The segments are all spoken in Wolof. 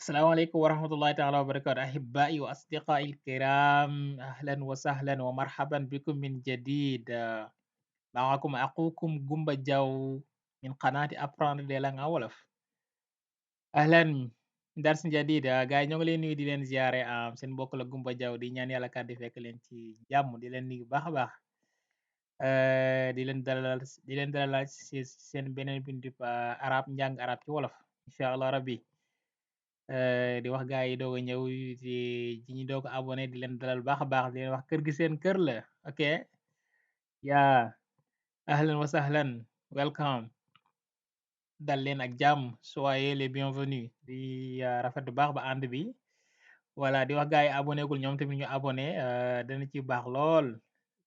السلام عليكم ورحمة الله تعالى وبركاته أحبائي وأصدقائي الكرام أهلا وسهلا ومرحبا بكم من جديد معكم أخوكم جومبا جاو من قناة Apprendre des langues en wolof أهلا dars jadid gaay ñoo ngi leen nuyu di leen ziare seen mbokk la Gumba Jaw di ñaan yàlla kàddu fekk leen ci jàmm di leen nuyu baax a baax di leen dalal ci seen beneen bindub arab njàng arab ci wolof incha allah rabbi di wax gaay yi doog a ñëw ci ñi doog a abonné di leen dalal baax a baax di leen wax kër gi seen kër la ok yaa ahlan wa sahlan welcome dal leen ak jàmm soyez les bienvenus di rafetlu baax ba ànd bi voilà di wax gaay yi abonné gul ñoom tamit ñu abonné dana ci baax lool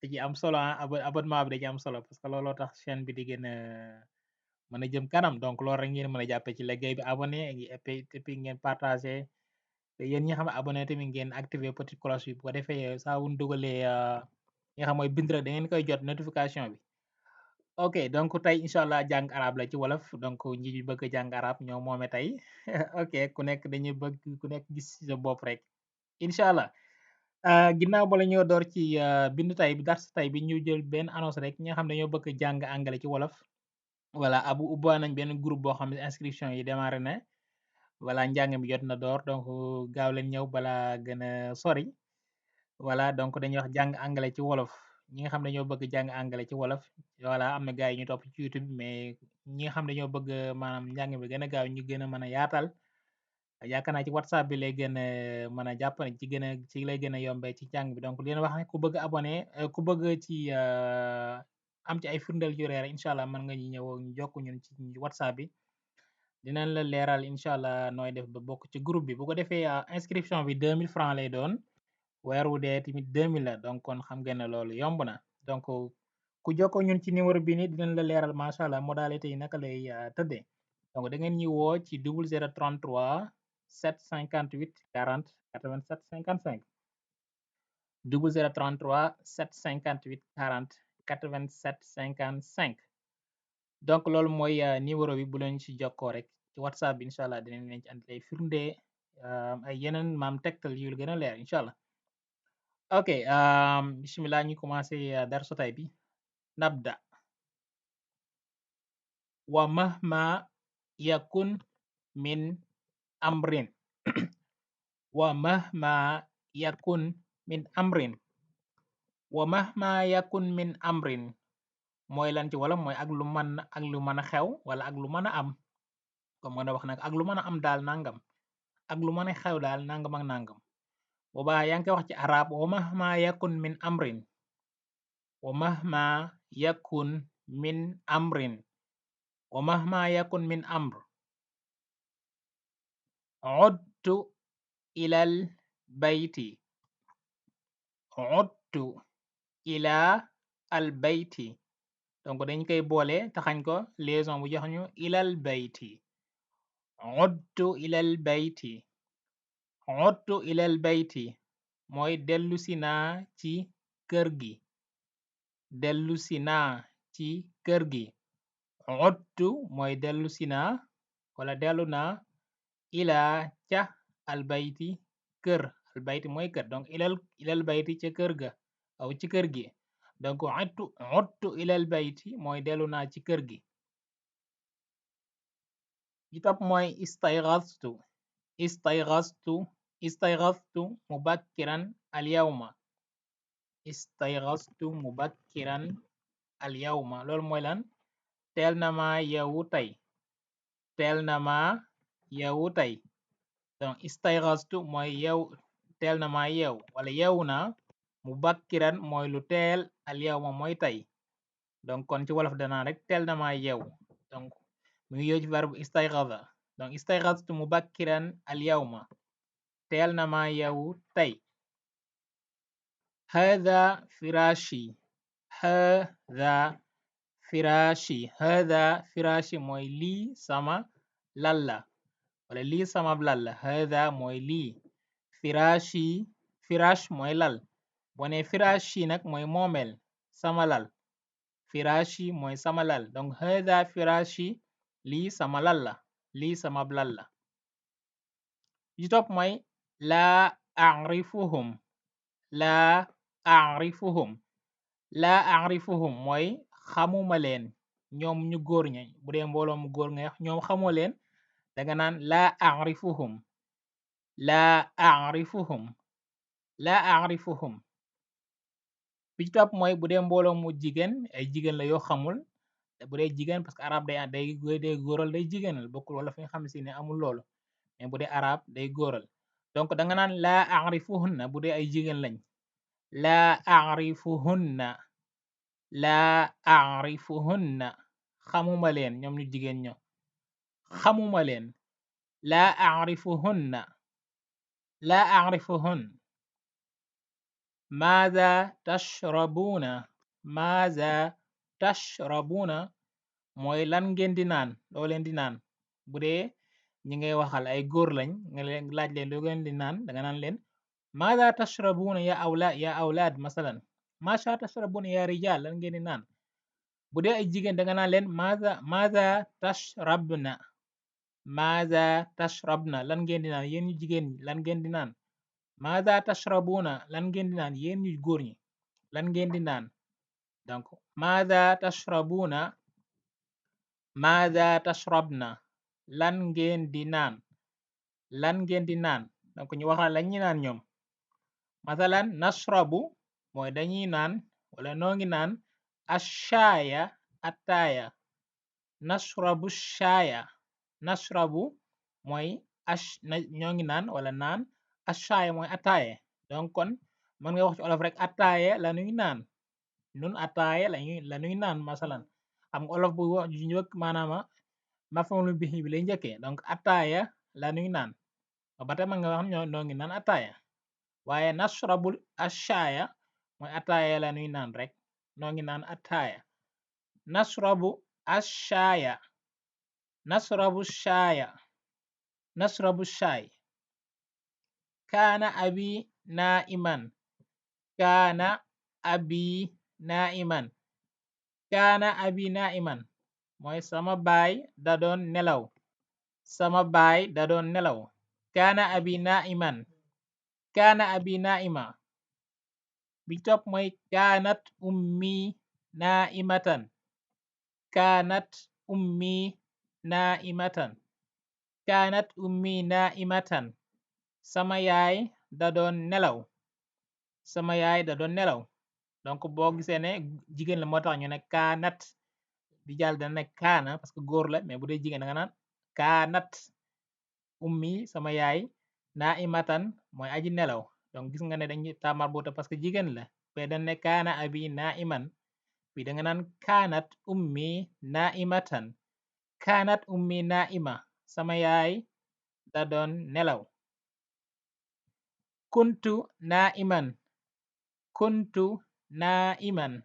da ci am solo abonnement bi da ci am solo parce que looloo tax chaîne bi di gën a mën a jëm kanam donc loolu rek ngeen mën a jàppe ci liggéey bi abonné et puis ngeen partagé te yéen ñi nga xam ne abonné tamit ngeen activer petite cloche bi bu ko defee saa wu ñu dugalee nga xam mooy bind rek da ngeen koy jot notification bi ok donc tey incha allah jàng arab la ci wolof donc ñi bëgg a jàng arab ñoo moome tey ok ku nekk dañuy bëgg ku nekk gis ci sa bopp rek incha allah ginnaaw bala ñoo door ci bind tey bi dars tey bi ñu jël benn annonce rek ñi nga xam dañoo bëgg a jàng anglais ci wolof voilà abu ubba nañ benn groupe boo xam ne inscription yi démarré na voilà njàng mi jot na door donc gaaw leen ñëw bala gën a sori voilà donc dañuy wax jàng anglais ci wolof ñi nga xam dañoo bëgg jàng anglais ci wolof voilà am na gaay yi ñu topp ci YouTube mais ñi nga xam dañoo bëgg maanaam njàng mi gën a gaaw ñu gën a mën a yaatal yaakaar naa ci WhatsApp bi lay gën a mën a jàppale ci lay gën a yombee ci jàng bi donc di leen wax ne ku bëgg abonné ku bëgg ci am ci ay firndeel yu leer incha allah mën nga ñu ñëw ñu jokk ñun ci WhatsApp bi dinañ la leeral incha allah nooy def ba bokk ci groupe bi bu ko defee inscription bi 2000 francs lay doon weer wu dee tamit 2000 la donc kon xam ngeen ne loolu yomb na donc ku jokkoo ñun ci numéro bi ni dinañ la leeral macha allah modalité yi naka lay tëddee donc da ngeen ñu woo ci 0033 758 40 87 55 0033 758 40 87 55 donc loolu mooy numéro bi bu leen ci jokkoo rek ci WhatsApp bi incha allah dinañ leen ci andi ay firnde ay yeneen maam tegtal yu gën a leer incha allah ok bismillah ñu commencé darsu tay bi nabda wa mahma yakun min amrin wa mahma yakun min amrin wa mahma yakun min amrin mooy lan ci wala mooy ak lu mën a xew wala ak lu mën a am comme mën a wax nag ak lu mën a am daal nangam ak lu mën a xew daal nangam ak nangam boobaa yaa ngi koy wax ci arab wa mahma yakun min amrin wa mahma yakun min amrin wa mahma yakun min amr udtu ilal bayti udtu ila al bayti donc dañ koy boole taxañ ko liaison bu jox ñu ilal bayti udtu ilal bayti udtu ilal bayti mooy dellusi naa ci kër gi dellusi naa ci kër gi udtu mooy dellusi naa wala dellu naa ilaa ca albayti kër albayti mooy kër donc ilal bayti ca kër ga aw ci kër gi donc udtu ilal bayti mooy dellu naa ci kër gi bi topp mooy istaygastu mubakkiran al yawma istaygastu mubakkiran al yawma loolu mooy lan teel na ma yeewu tey teel na ma yeewu tey donc istaygastu mooy teel na ma yeew wala yeewu na mubakkiran mooy lu teel al yawma mooy tey donc kon ci wolof danaa rek teel na ma yeew donc mu ngi yow ci verbe istaygaza donc istaygastu mubakkiran al yawma teel na ma yeewu tey hadha firashi hadha firashi mooy lii sama lal la wala lii sama lal la hadha mooy lii firash mooy lal boo nee firashi nag mooy moomeel sama lal firashi mooy sama lal donc hadha firashi lii sama lal la lii sama lal la bi ci topp mooy laa a'rifuhum laa a'rifuhum laa a'rifuhum mooy xamuma leen ñoom ñu góor ña bu dee mbooloo mu góor nga wax ñoom xamoo leen danga naan laa a'rifuhum laa a'rifuhum laa a'rifuhum bi ci topp mooy bu dee mbooloo mu jigéen ay jigéen la yoo xamul bu dee jigéen parce que arab day góoral day jigéenal bokkul wala fi nga xam si ne amul loolu mais bu dee arab day góoral donc danga naan laa a'rifuhunna bu dee ay jigéen lañ laa a'rifuhunna laa a'rifuhunna xamuma leen ñoom ñu jigéen ño xamuma leen laa a'rifuhunna laa a'rifuhun maaza tashrabuna maaza tashrabuna mooy lan ngeen di naan loo leen di naan bu dee ñi ngay waxal ay góor lañ nga leen laaj leen loo leen di naan danga naan leen maaza tashrabuna ya awlaad masalan maasa tashrabuna ya rijal lan ngeen di naan bu dee ay jigéen danga naan leen maaza tashrabna maaza tashrabna lan ngeen di naan yéen ñu jigéen ñi lan ngeen di naan maaza tashrabuna lan ngeen di naan yéen ñu góor ñi lan ngeen di naan donc maaza tashrabuna maaza tashrabna lan ngeen di naan lan ngeen di naan donc ñu wax la lañ ñi naan ñoom masalan nashrabu mooy dañuy naan wala noo ngi naan ashaaya attaaya nashrabu shaaya nashrabu mooy ñoo ngi naan wala naan ashaaya mooy attaaye donc kon mën nga wax ci olof rek attaaye la ñuy naan nun attaaye la ñuy naan masalan xam nga olof bu wax ju njëkk maanaama maf'uul bihi bi lay njëkkee donc attaaya la ñuy naan ba tey mën nga wax noo ngi naan attaaya waaye nashrabul ashaaya mooy attaaya la ñuy naan rek noo ngi naan attaaya nashrabu ashaaya nashrabu shaaya nashrabu shaay kaana abi naa'iman kaana abi naa'iman kaana abi naa'iman mooy sama baay da doon nelaw sama baay da doon nelaw kaana abi naa'iman kaana abi naa'ima bi topp mooy kaanat ummi naa'imatan kaanat ummi naa'imatan kaanat ummi naa'imatan sama yaay da doon nelaw sama yaay da doon nelaw donc boo gisee ne jigéen la moo tax ñu ne kaanat di jàll dana nekk kaana parce que góor la mais bu dee jigéen da nga naan kaanat ummi sama yaay naa'imatan mooy aji nelaw donc gis nga ne dañuy tamar boota parce que jigéen la pe dañ ne kaana abi naa'iman bi da nga naan kaanat ummi naa'imatan kaanat ummi naa'ima sama yaay da doon nelaw kuntu naa'iman kuntu naa'iman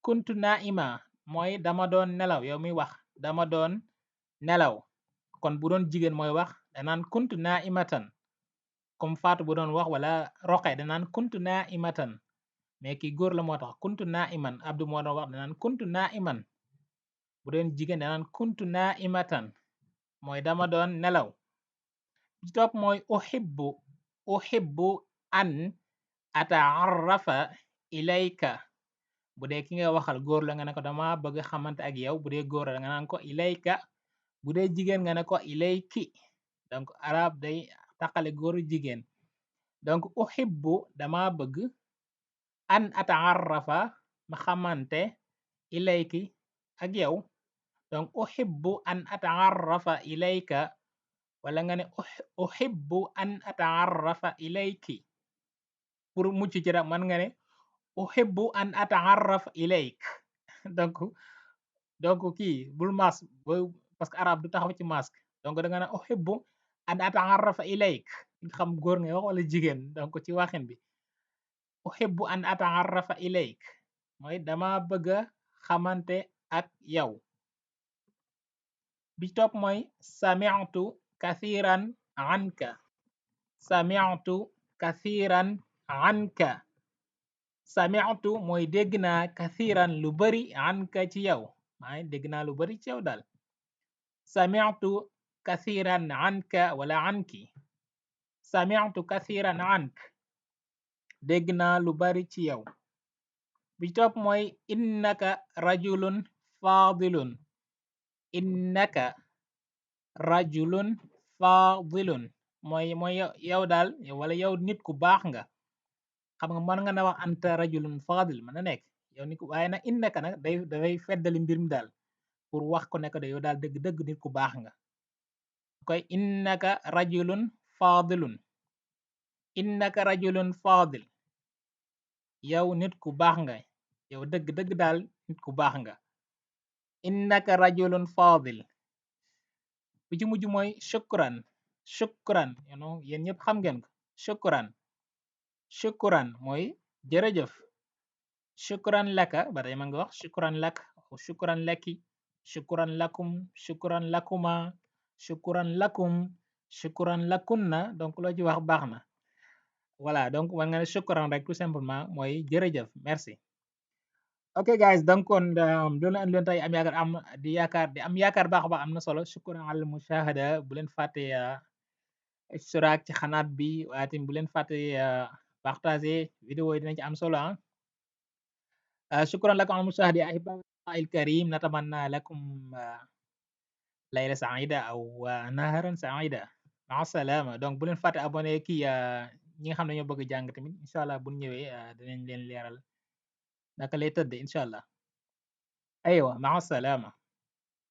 kuntu naa'ima mooy dama doon nelaw yow mi wax dama doon nelaw kon bu doon jigéen mooy wax danaan kuntu naa'imatan comme Faatu bu doon wax wala Roqe danaan kuntu naa'imatan mais ki góor la moo tax kuntu naa'iman Abdu moo doon wax danaan kuntu naa'iman bu doon jigéen danaan kuntu naa'imatan mooy dama doon nelaw ci topp mooy uhibbu an ata'arrafa ilayka bu dee ki nga waxal góor la nga ne ko dama bëgg xamante ak yow bu dee góor la nga naan ko ilayka bu dee jigéen nga ne ko ilayki donc arab day taqale góoru jigéen donc uhibbu dama bëgg an ata'arrafa ma xamante ilayki ak yow donc uhibbu an ata'arrafa ilayka wala nga ne uhibbu an ata'arrafa ilayki pour mucc ci rek man nga ne uhibbu an ata'arraf ilayk donc kii bul mas parce que arab du taxaw ci masque donc da nga ne uhibbu an ata'arrafa ilayk nga xam góor ngay wax wala jigéen donc ci waxin bi uhibbu an ata'arrafa ilayk mooy dama bëgga xamante ak yow bi topp mooy sami'tu kathiran anka sami'tu kathiran anka sami'tu mooy dégg naa kathiran lu bari anka ci yow maay dégg naa lu bari ci yow daal sami'tu kathiran anka wala anki sami'tu kathiran ank, dégg naa lu bari ci yow. bi ci topp mooy innaka rajulun fadilun, innaka rajulun fadilun mooy yow daal wala yow nit ku baax nga. xam nga mën nga na wax anta rajulun fadil mën na nekk yow nit ku, waaye nag innaka nag dafay feddali mbir mi daal pour wax ko nekk de yow daal dëgg-dëgg nit ku baax nga. koy innaka rajulun fadilun, innaka rajulun fadil, yow nit ku baax nga, yow dëgg-dëgg daal nit ku baax nga. innaka rajulun fadil. bu ci mujj mooy shukran, shukran yéen ñëpp xam ngeen ko. shukran, shukran mooy jërëjëf. shukran laka ba tey ma nga wax shukran lak, shukran laki, shukran lakum, shukran lakuma, shukran lakum, shukran lakunna, donc loo ci wax baax na. voilà donc war nga ne shukran rek tout simplement mooy jërëjëf, merci. ok guys, donc kon loolu la andi loon tey, am yaakaar baax a baax am na solo. shukran al mushahada, bu leen fàtte istiraak ci xanaat bi, waaye tamit bu leen fàtte partager vidéo yi dina ci am solo shukran lakum al mushahada ahibba il karim, natamanna lakum layla saida aw naharan saida, maa salama. donc bu leen fàtte abonné kii ñi nga xam ne ñoo bëgg jàng tamit incha allah bu ñëwee dinañ leen leeral naka lay tëdd incha allah. aywa maa salama.